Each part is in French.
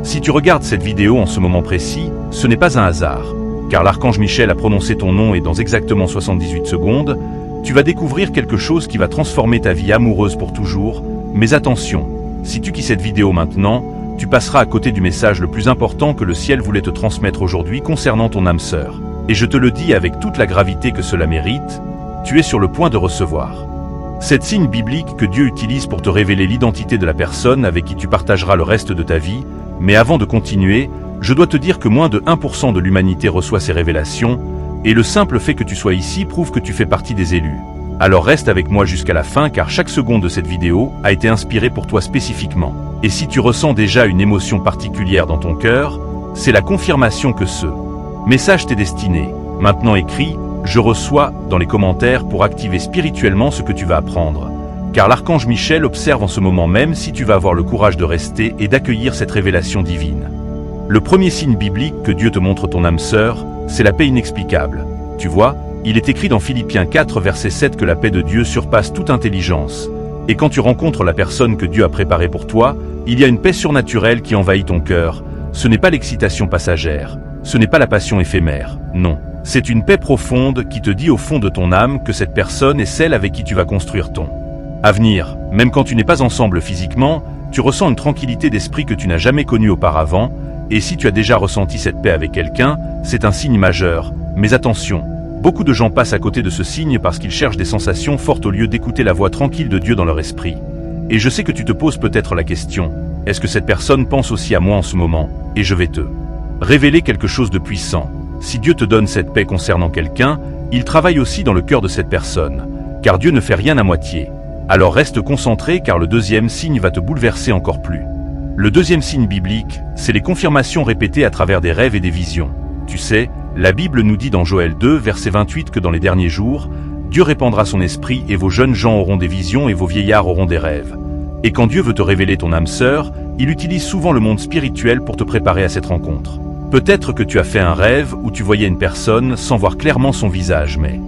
Si tu regardes cette vidéo en ce moment précis, ce n'est pas un hasard, car l'archange Michel a prononcé ton nom et dans exactement 78 secondes, tu vas découvrir quelque chose qui va transformer ta vie amoureuse pour toujours. Mais attention, si tu quittes cette vidéo maintenant, tu passeras à côté du message le plus important que le ciel voulait te transmettre aujourd'hui concernant ton âme sœur. Et je te le dis avec toute la gravité que cela mérite, tu es sur le point de recevoir cet signe biblique que Dieu utilise pour te révéler l'identité de la personne avec qui tu partageras le reste de ta vie. Mais avant de continuer, je dois te dire que moins de 1% de l'humanité reçoit ces révélations, et le simple fait que tu sois ici prouve que tu fais partie des élus. Alors reste avec moi jusqu'à la fin car chaque seconde de cette vidéo a été inspirée pour toi spécifiquement. Et si tu ressens déjà une émotion particulière dans ton cœur, c'est la confirmation que ce message t'est destiné. Maintenant écris « Je reçois » dans les commentaires pour activer spirituellement ce que tu vas apprendre. Car l'archange Michel observe en ce moment même si tu vas avoir le courage de rester et d'accueillir cette révélation divine. Le premier signe biblique que Dieu te montre ton âme sœur, c'est la paix inexplicable. Tu vois, il est écrit dans Philippiens 4 verset 7 que la paix de Dieu surpasse toute intelligence. Et quand tu rencontres la personne que Dieu a préparée pour toi, il y a une paix surnaturelle qui envahit ton cœur. Ce n'est pas l'excitation passagère, ce n'est pas la passion éphémère, non. C'est une paix profonde qui te dit au fond de ton âme que cette personne est celle avec qui tu vas construire ton avenir. Même quand tu n'es pas ensemble physiquement, tu ressens une tranquillité d'esprit que tu n'as jamais connue auparavant, et si tu as déjà ressenti cette paix avec quelqu'un, c'est un signe majeur. Mais attention, beaucoup de gens passent à côté de ce signe parce qu'ils cherchent des sensations fortes au lieu d'écouter la voix tranquille de Dieu dans leur esprit. Et je sais que tu te poses peut-être la question, est-ce que cette personne pense aussi à moi en ce moment? Et je vais te révéler quelque chose de puissant. Si Dieu te donne cette paix concernant quelqu'un, il travaille aussi dans le cœur de cette personne, car Dieu ne fait rien à moitié. Alors reste concentré car le deuxième signe va te bouleverser encore plus. Le deuxième signe biblique, c'est les confirmations répétées à travers des rêves et des visions. Tu sais, la Bible nous dit dans Joël 2, verset 28 que dans les derniers jours, Dieu répandra son esprit et vos jeunes gens auront des visions et vos vieillards auront des rêves. Et quand Dieu veut te révéler ton âme sœur, il utilise souvent le monde spirituel pour te préparer à cette rencontre. Peut-être que tu as fait un rêve où tu voyais une personne sans voir clairement son visage, mais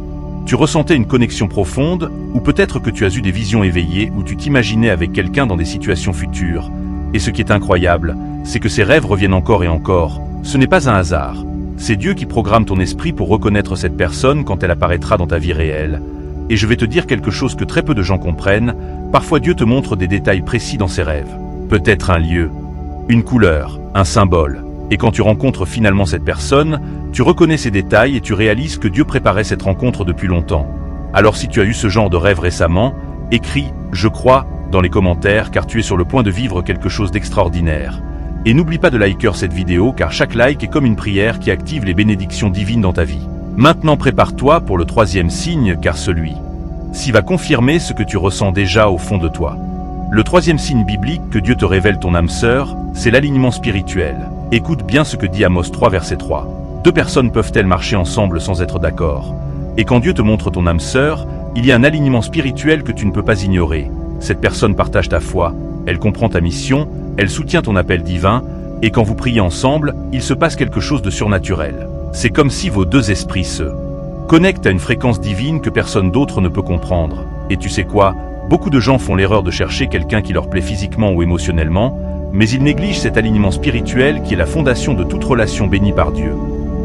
tu ressentais une connexion profonde, ou peut-être que tu as eu des visions éveillées où tu t'imaginais avec quelqu'un dans des situations futures. Et ce qui est incroyable, c'est que ces rêves reviennent encore et encore. Ce n'est pas un hasard. C'est Dieu qui programme ton esprit pour reconnaître cette personne quand elle apparaîtra dans ta vie réelle. Et je vais te dire quelque chose que très peu de gens comprennent, parfois Dieu te montre des détails précis dans ses rêves. Peut-être un lieu, une couleur, un symbole. Et quand tu rencontres finalement cette personne, tu reconnais ces détails et tu réalises que Dieu préparait cette rencontre depuis longtemps. Alors si tu as eu ce genre de rêve récemment, écris « Je crois » dans les commentaires car tu es sur le point de vivre quelque chose d'extraordinaire. Et n'oublie pas de liker cette vidéo car chaque like est comme une prière qui active les bénédictions divines dans ta vie. Maintenant prépare-toi pour le troisième signe car celui-ci va confirmer ce que tu ressens déjà au fond de toi. Le troisième signe biblique que Dieu te révèle ton âme sœur, c'est l'alignement spirituel. Écoute bien ce que dit Amos 3 verset 3. Deux personnes peuvent-elles marcher ensemble sans être d'accord? Et quand Dieu te montre ton âme sœur, il y a un alignement spirituel que tu ne peux pas ignorer. Cette personne partage ta foi, elle comprend ta mission, elle soutient ton appel divin, et quand vous priez ensemble, il se passe quelque chose de surnaturel. C'est comme si vos deux esprits se connectent à une fréquence divine que personne d'autre ne peut comprendre. Et tu sais quoi? Beaucoup de gens font l'erreur de chercher quelqu'un qui leur plaît physiquement ou émotionnellement, mais ils négligent cet alignement spirituel qui est la fondation de toute relation bénie par Dieu.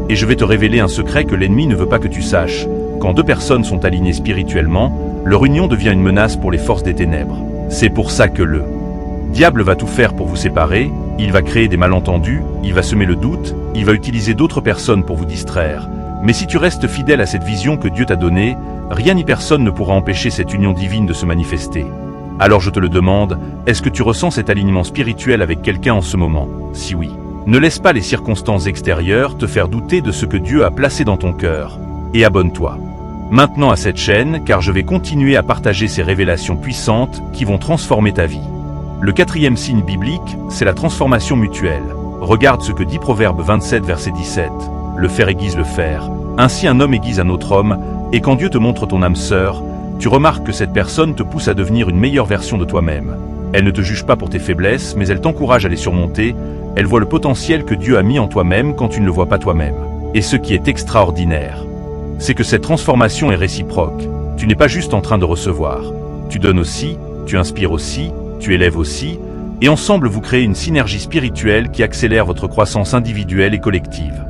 Et je vais te révéler un secret que l'ennemi ne veut pas que tu saches. Quand deux personnes sont alignées spirituellement, leur union devient une menace pour les forces des ténèbres. C'est pour ça que le diable va tout faire pour vous séparer, il va créer des malentendus, il va semer le doute, il va utiliser d'autres personnes pour vous distraire. Mais si tu restes fidèle à cette vision que Dieu t'a donnée, rien ni personne ne pourra empêcher cette union divine de se manifester. Alors je te le demande, est-ce que tu ressens cet alignement spirituel avec quelqu'un en ce moment? Si oui, ne laisse pas les circonstances extérieures te faire douter de ce que Dieu a placé dans ton cœur. Et abonne-toi maintenant à cette chaîne car je vais continuer à partager ces révélations puissantes qui vont transformer ta vie. Le quatrième signe biblique, c'est la transformation mutuelle. Regarde ce que dit Proverbe 27 verset 17. Le fer aiguise le fer. Ainsi un homme aiguise un autre homme, et quand Dieu te montre ton âme sœur, tu remarques que cette personne te pousse à devenir une meilleure version de toi-même. Elle ne te juge pas pour tes faiblesses, mais elle t'encourage à les surmonter. Elle voit le potentiel que Dieu a mis en toi-même quand tu ne le vois pas toi-même. Et ce qui est extraordinaire, c'est que cette transformation est réciproque. Tu n'es pas juste en train de recevoir. Tu donnes aussi, tu inspires aussi, tu élèves aussi, Et ensemble vous créez une synergie spirituelle qui accélère votre croissance individuelle et collective.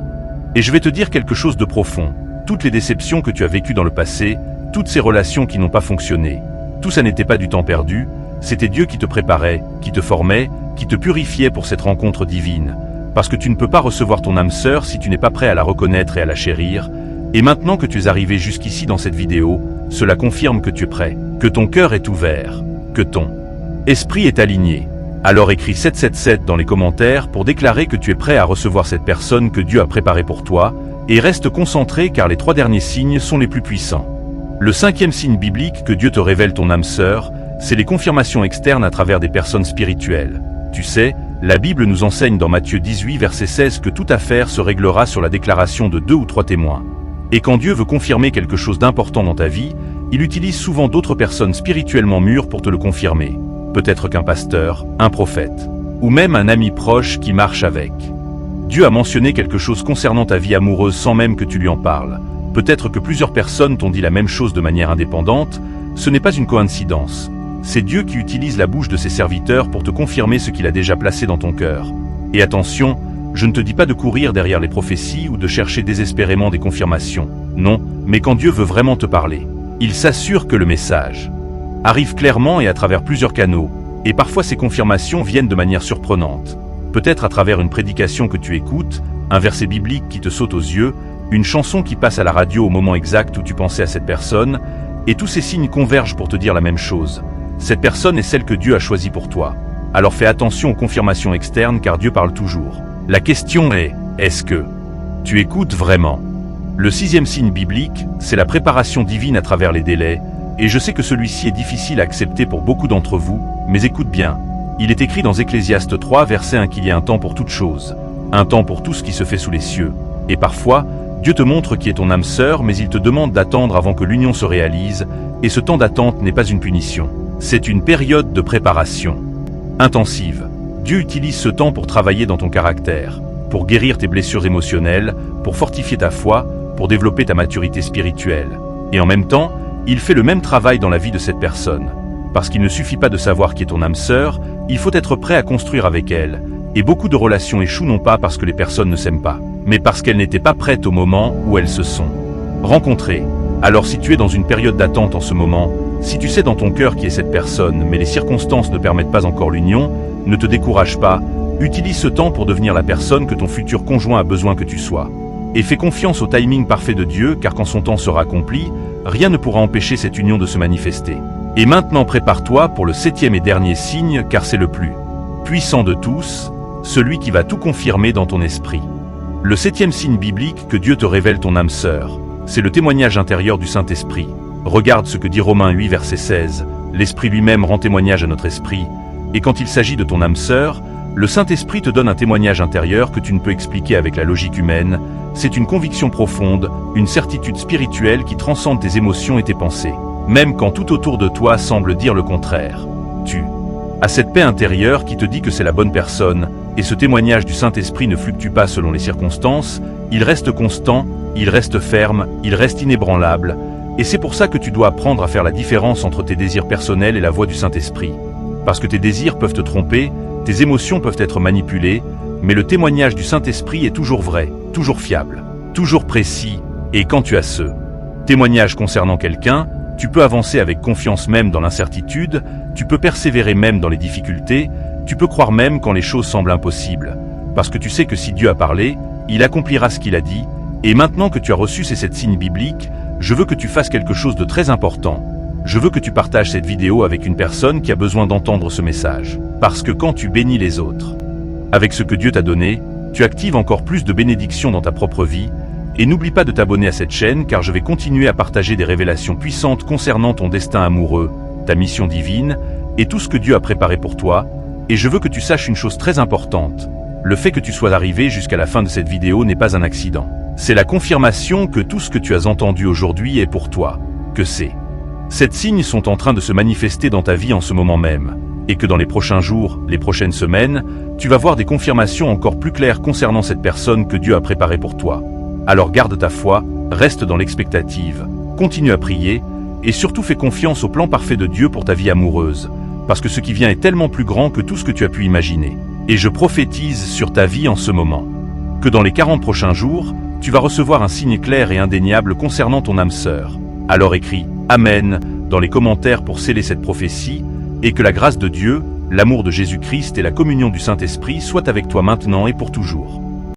Et je vais te dire quelque chose de profond. Toutes les déceptions que tu as vécues dans le passé, toutes ces relations qui n'ont pas fonctionné, tout ça n'était pas du temps perdu, c'était Dieu qui te préparait, qui te formait, qui te purifiait pour cette rencontre divine. Parce que tu ne peux pas recevoir ton âme sœur si tu n'es pas prêt à la reconnaître et à la chérir. Et maintenant que tu es arrivé jusqu'ici dans cette vidéo, cela confirme que tu es prêt, que ton cœur est ouvert, que ton esprit est aligné. Alors écris 777 dans les commentaires pour déclarer que tu es prêt à recevoir cette personne que Dieu a préparée pour toi, et reste concentré car les 3 derniers signes sont les plus puissants. Le 5e signe biblique que Dieu te révèle ton âme sœur, c'est les confirmations externes à travers des personnes spirituelles. Tu sais, la Bible nous enseigne dans Matthieu 18 verset 16 que toute affaire se réglera sur la déclaration de 2 ou 3 témoins. Et quand Dieu veut confirmer quelque chose d'important dans ta vie, il utilise souvent d'autres personnes spirituellement mûres pour te le confirmer. Peut-être qu'un pasteur, un prophète, ou même un ami proche qui marche avec. Dieu a mentionné quelque chose concernant ta vie amoureuse sans même que tu lui en parles. Peut-être que plusieurs personnes t'ont dit la même chose de manière indépendante, ce n'est pas une coïncidence. C'est Dieu qui utilise la bouche de ses serviteurs pour te confirmer ce qu'il a déjà placé dans ton cœur. Et attention, je ne te dis pas de courir derrière les prophéties ou de chercher désespérément des confirmations. Non, mais quand Dieu veut vraiment te parler, il s'assure que le message arrive clairement et à travers plusieurs canaux, et parfois ces confirmations viennent de manière surprenante. Peut-être à travers une prédication que tu écoutes, un verset biblique qui te saute aux yeux, une chanson qui passe à la radio au moment exact où tu pensais à cette personne, et tous ces signes convergent pour te dire la même chose. Cette personne est celle que Dieu a choisie pour toi. Alors fais attention aux confirmations externes car Dieu parle toujours. La question est, est-ce que tu écoutes vraiment? Le 6e signe biblique, c'est la préparation divine à travers les délais, et je sais que celui-ci est difficile à accepter pour beaucoup d'entre vous, mais écoute bien. Il est écrit dans Ecclésiaste 3 verset 1 qu'il y a un temps pour toute chose, un temps pour tout ce qui se fait sous les cieux. Et parfois, Dieu te montre qui est ton âme sœur, mais il te demande d'attendre avant que l'union se réalise, et ce temps d'attente n'est pas une punition. C'est une période de préparation intensive. Dieu utilise ce temps pour travailler dans ton caractère, pour guérir tes blessures émotionnelles, pour fortifier ta foi, pour développer ta maturité spirituelle. Et en même temps, il fait le même travail dans la vie de cette personne. Parce qu'il ne suffit pas de savoir qui est ton âme sœur, il faut être prêt à construire avec elle. Et beaucoup de relations échouent non pas parce que les personnes ne s'aiment pas, mais parce qu'elles n'étaient pas prêtes au moment où elles se sont rencontrées. Alors si tu es dans une période d'attente en ce moment, si tu sais dans ton cœur qui est cette personne, mais les circonstances ne permettent pas encore l'union, ne te décourage pas, utilise ce temps pour devenir la personne que ton futur conjoint a besoin que tu sois. Et fais confiance au timing parfait de Dieu, car quand son temps sera accompli, rien ne pourra empêcher cette union de se manifester. Et maintenant prépare-toi pour le 7e et dernier signe, car c'est le plus puissant de tous, celui qui va tout confirmer dans ton esprit. Le 7e signe biblique que Dieu te révèle ton âme sœur, c'est le témoignage intérieur du Saint-Esprit. Regarde ce que dit Romains 8 verset 16, l'Esprit lui-même rend témoignage à notre esprit, et quand il s'agit de ton âme sœur, le Saint-Esprit te donne un témoignage intérieur que tu ne peux expliquer avec la logique humaine. C'est une conviction profonde, une certitude spirituelle qui transcende tes émotions et tes pensées. Même quand tout autour de toi semble dire le contraire. Tu as cette paix intérieure qui te dit que c'est la bonne personne, et ce témoignage du Saint-Esprit ne fluctue pas selon les circonstances, il reste constant, il reste ferme, il reste inébranlable, et c'est pour ça que tu dois apprendre à faire la différence entre tes désirs personnels et la voix du Saint-Esprit. Parce que tes désirs peuvent te tromper, tes émotions peuvent être manipulées, mais le témoignage du Saint-Esprit est toujours vrai, toujours fiable, toujours précis, et quand tu as ce témoignage concernant quelqu'un, tu peux avancer avec confiance même dans l'incertitude, tu peux persévérer même dans les difficultés, tu peux croire même quand les choses semblent impossibles, parce que tu sais que si Dieu a parlé, il accomplira ce qu'il a dit, et maintenant que tu as reçu ces 7 signes bibliques, je veux que tu fasses quelque chose de très important. Je veux que tu partages cette vidéo avec une personne qui a besoin d'entendre ce message. Parce que quand tu bénis les autres, avec ce que Dieu t'a donné, tu actives encore plus de bénédictions dans ta propre vie. Et n'oublie pas de t'abonner à cette chaîne car je vais continuer à partager des révélations puissantes concernant ton destin amoureux, ta mission divine, et tout ce que Dieu a préparé pour toi. Et je veux que tu saches une chose très importante. Le fait que tu sois arrivé jusqu'à la fin de cette vidéo n'est pas un accident. C'est la confirmation que tout ce que tu as entendu aujourd'hui est pour toi. Que ces 7 signes sont en train de se manifester dans ta vie en ce moment même. Et que dans les prochains jours, les prochaines semaines, tu vas voir des confirmations encore plus claires concernant cette personne que Dieu a préparée pour toi. Alors garde ta foi, reste dans l'expectative, continue à prier, et surtout fais confiance au plan parfait de Dieu pour ta vie amoureuse. parce que ce qui vient est tellement plus grand que tout ce que tu as pu imaginer. Et je prophétise sur ta vie en ce moment, que dans les 40 prochains jours, tu vas recevoir un signe clair et indéniable concernant ton âme sœur. Alors écris « Amen » dans les commentaires pour sceller cette prophétie, et que la grâce de Dieu, l'amour de Jésus-Christ et la communion du Saint-Esprit soient avec toi maintenant et pour toujours.